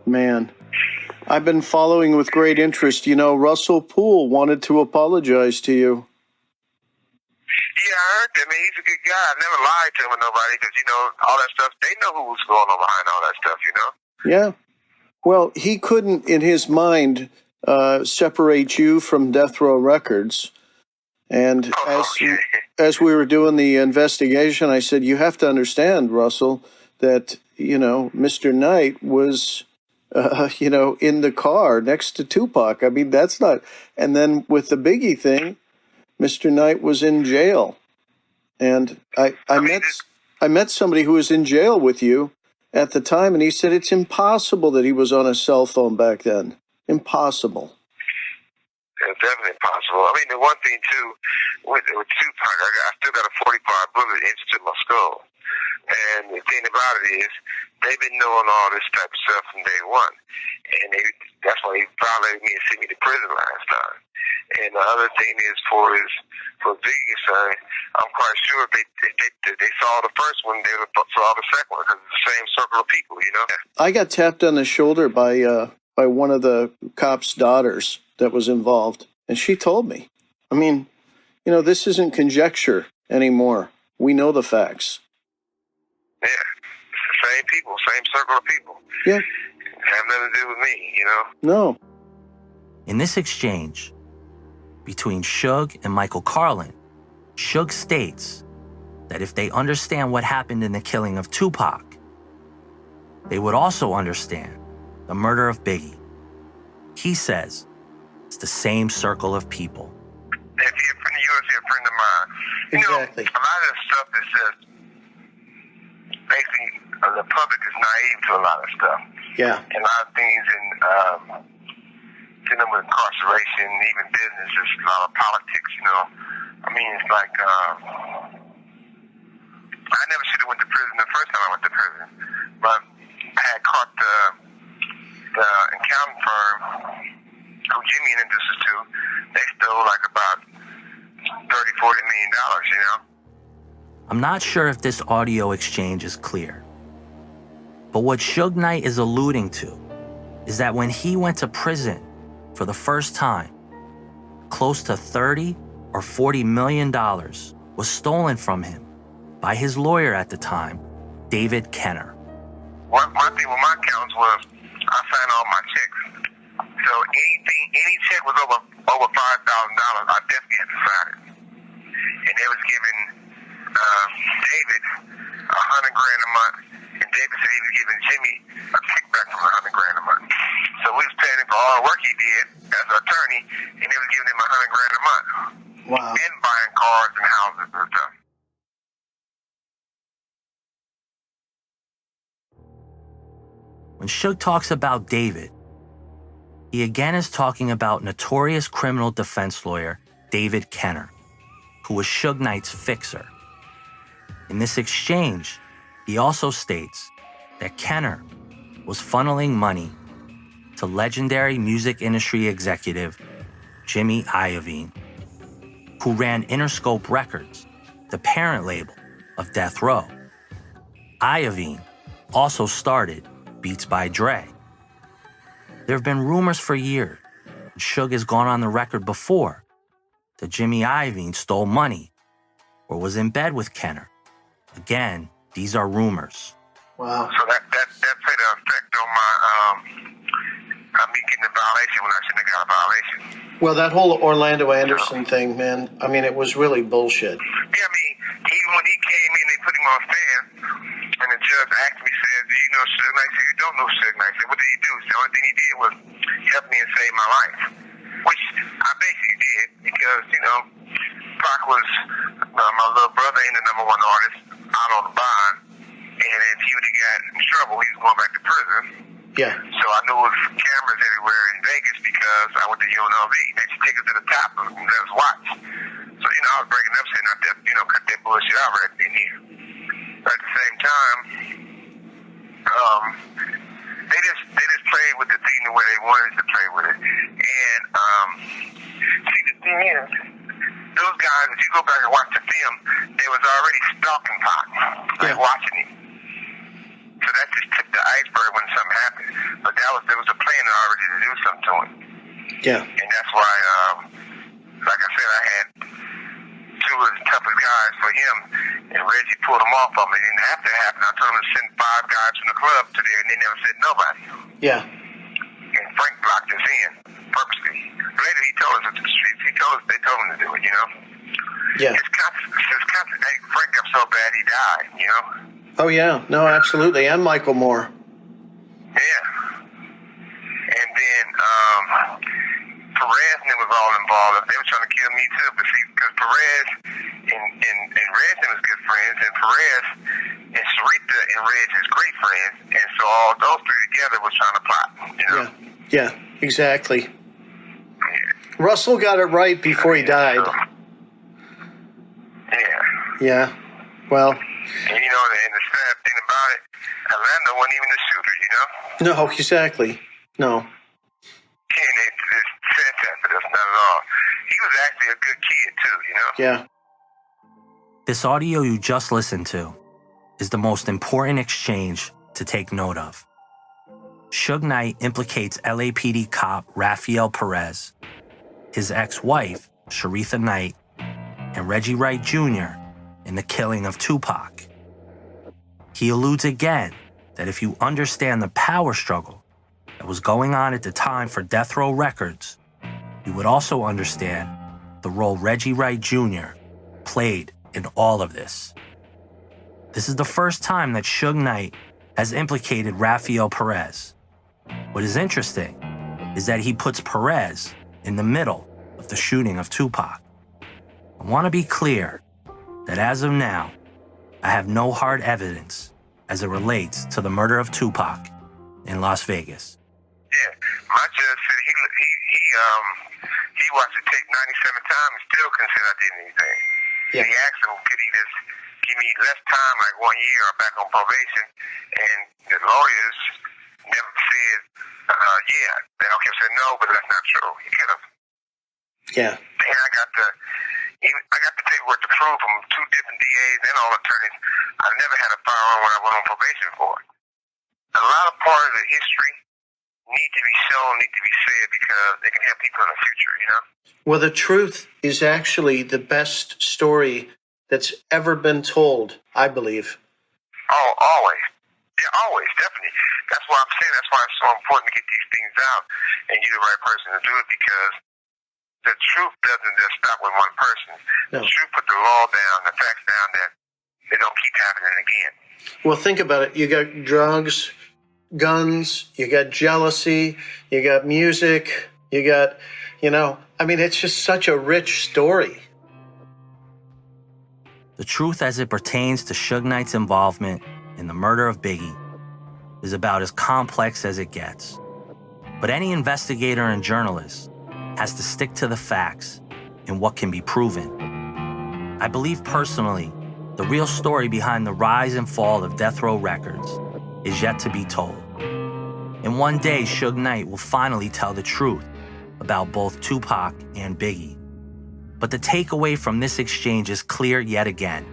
Man, I've been following with great interest. You know, Russell Poole wanted to apologize to you. Yeah, I heard that, man. He's a good guy. I never lied to him or nobody because, you know, all that stuff, they know who was going on behind all that stuff, you know? Yeah. Well, he couldn't, in his mind, separate you from Death Row Records. And as we were doing the investigation, I said, you have to understand, Russell, that, you know, Mr. Knight was, you know, in the car next to Tupac. I mean, that's not... And then with the Biggie thing, Mr. Knight was in jail. And I met somebody who was in jail with you at the time, and he said it's impossible that he was on a cell phone back then. Impossible. It's definitely impossible. I mean, the one thing, too, with Tupac, I still got a 45 bullet into my skull. And the thing about it is, they've been knowing all this type of stuff from day one. And that's why they violated me and sent me to prison last time. And the other thing is, for Biggie's son, I'm quite sure if they saw the first one, they would saw the second one, because it's the same circle of people, you know? I got tapped on the shoulder by one of the cops' daughters that was involved, and she told me. I mean, you know, this isn't conjecture anymore. We know the facts. Yeah, it's the same people, same circle of people. Yeah. Have nothing to do with me, you know? No. In this exchange between Suge and Michael Carlin, Suge states that if they understand what happened in the killing of Tupac, they would also understand the murder of Biggie. He says it's the same circle of people. If you're a friend of yours, you're a friend of mine. Exactly. You know, a lot of stuff is just basically the public is naive to a lot of stuff. Yeah. And a lot of things in dealing with incarceration, even business, there's a lot of politics, you know. I mean, it's like, I never should have went to prison the first time I went to prison. But I had caught the accounting firm who Jimmy introduced us to. They stole like about $30-40 million, you know. I'm not sure if this audio exchange is clear, but what Suge Knight is alluding to is that when he went to prison for the first time, close to $30 or $40 million was stolen from him by his lawyer at the time, David Kenner. My thing with my accounts was I signed all my checks. So any check was over $5,000, I definitely had to sign it. And they was giving David $100,000 a month, and David said he was giving Jimmy a kickback from $100,000 a month. So we was paying him for all the work he did as an attorney, and they was giving him $100,000 a month. Wow. And buying cars and houses and stuff. When Suge talks about David, he again is talking about notorious criminal defense lawyer David Kenner, who was Suge Knight's fixer. In this exchange, he also states that Kenner was funneling money to legendary music industry executive Jimmy Iovine, who ran Interscope Records, the parent label of Death Row. Iovine also started Beats by Dre. There have been rumors for years, and Suge has gone on the record before, that Jimmy Iovine stole money or was in bed with Kenner. Again, these are rumors. Wow. So that played an effect on me getting a violation when I shouldn't have got a violation. Well, that whole Orlando Anderson thing, man, I mean, it was really bullshit. Yeah, I mean, even when he came in, they put him on stand, and the judge asked me, said, do you know Suge Knight? I said, you don't know Suge Knight. I said, what did he do? The only thing he did was help me and save my life, which I basically did because, you know, Pac was my little brother and the #1 artist out on the bond, and if he would have got in trouble, he was going back to prison. Yeah. So I knew it was cameras everywhere in Vegas because I went to UNLV. They just take us to the top and let us watch. So, you know, I was breaking up saying, cut that bullshit out right in here. But at the same time, they just played with the thing the way they wanted to play with it. And see, the thing is, those guys, if you go back and watch the film, they was already stalking Pac, like watching him. So that just took the iceberg when something happened. But there was a plan already to do something to him. Yeah. And that's why, like I said, I had two of the toughest guys for him, and Reggie pulled him off of me. It didn't have to happen. I told him to send 5 guys from the club to there, and they never said nobody. Yeah. And Frank blocked us in purposely. Later, he told us at the streets. They told him to do it, you know? Yeah. Hey, Frank got so bad he died, you know? Oh, yeah. No, absolutely. And Michael Moore. Yeah. And then Perez and them was all involved. They were trying to kill me too, but see, because Perez and Reg and was good friends, and Perez and Sarita and Reg is great friends, and so all those 3 together was trying to plot, you know? Yeah, exactly. Russell got it right before he died. Yeah. Yeah. Well. And you know, and the sad thing about it, Atlanta wasn't even the shooter, you know? No, exactly. No. And they just said that, but that's not at all. He was actually a good kid too, you know? Yeah. This audio you just listened to is the most important exchange to take note of. Suge Knight implicates LAPD cop Rafael Perez, his ex-wife, Sharitha Knight, and Reggie Wright Jr. in the killing of Tupac. He alludes again that if you understand the power struggle that was going on at the time for Death Row Records, you would also understand the role Reggie Wright Jr. played in all of this. This is the first time that Suge Knight has implicated Rafael Perez. What is interesting is that he puts Perez in the middle of the shooting of Tupac. I want to be clear that as of now, I have no hard evidence as it relates to the murder of Tupac in Las Vegas. Yeah, my judge said he watched the tape 97 times and still couldn't say I did anything. Yeah. He asked him, could he just give me less time, like 1 year, or back on probation? And the lawyers never said, yeah. They all kept saying no, but that's not true. He could have. Yeah. And I got the paperwork to prove from 2 different DAs and all attorneys. I never had a firearm when I went on probation for it. A lot of part of the history need to be shown, need to be said, because it can help people in the future, you know? Well, the truth is actually the best story that's ever been told, I believe. Oh, always. Yeah, always, definitely. That's why I'm saying that's why it's so important to get these things out, and you're the right person to do it, because the truth doesn't just stop with one person. No. The truth put the law down, the facts down, that they don't keep happening again. Well, think about it. You got drugs, guns, you got jealousy, you got music, you got, I mean, it's just such a rich story. The truth as it pertains to Suge Knight's involvement in the murder of Biggie is about as complex as it gets. But any investigator and journalist has to stick to the facts and what can be proven. I believe personally, the real story behind the rise and fall of Death Row Records is yet to be told. And one day, Suge Knight will finally tell the truth about both Tupac and Biggie. But the takeaway from this exchange is clear yet again.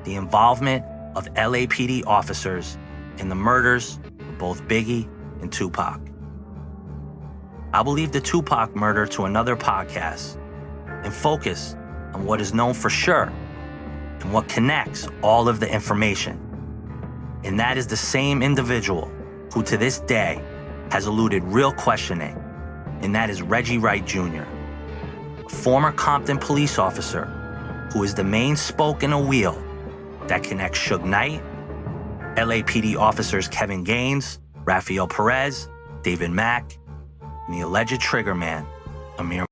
The involvement of LAPD officers in the murders of both Biggie and Tupac. I will leave the Tupac murder to another podcast and focus on what is known for sure and what connects all of the information. And that is the same individual who to this day has eluded real questioning, and that is Reggie Wright Jr., a former Compton police officer who is the main spoke in a wheel that connects Suge Knight, LAPD officers Kevin Gaines, Rafael Perez, David Mack, and the alleged trigger man, Amir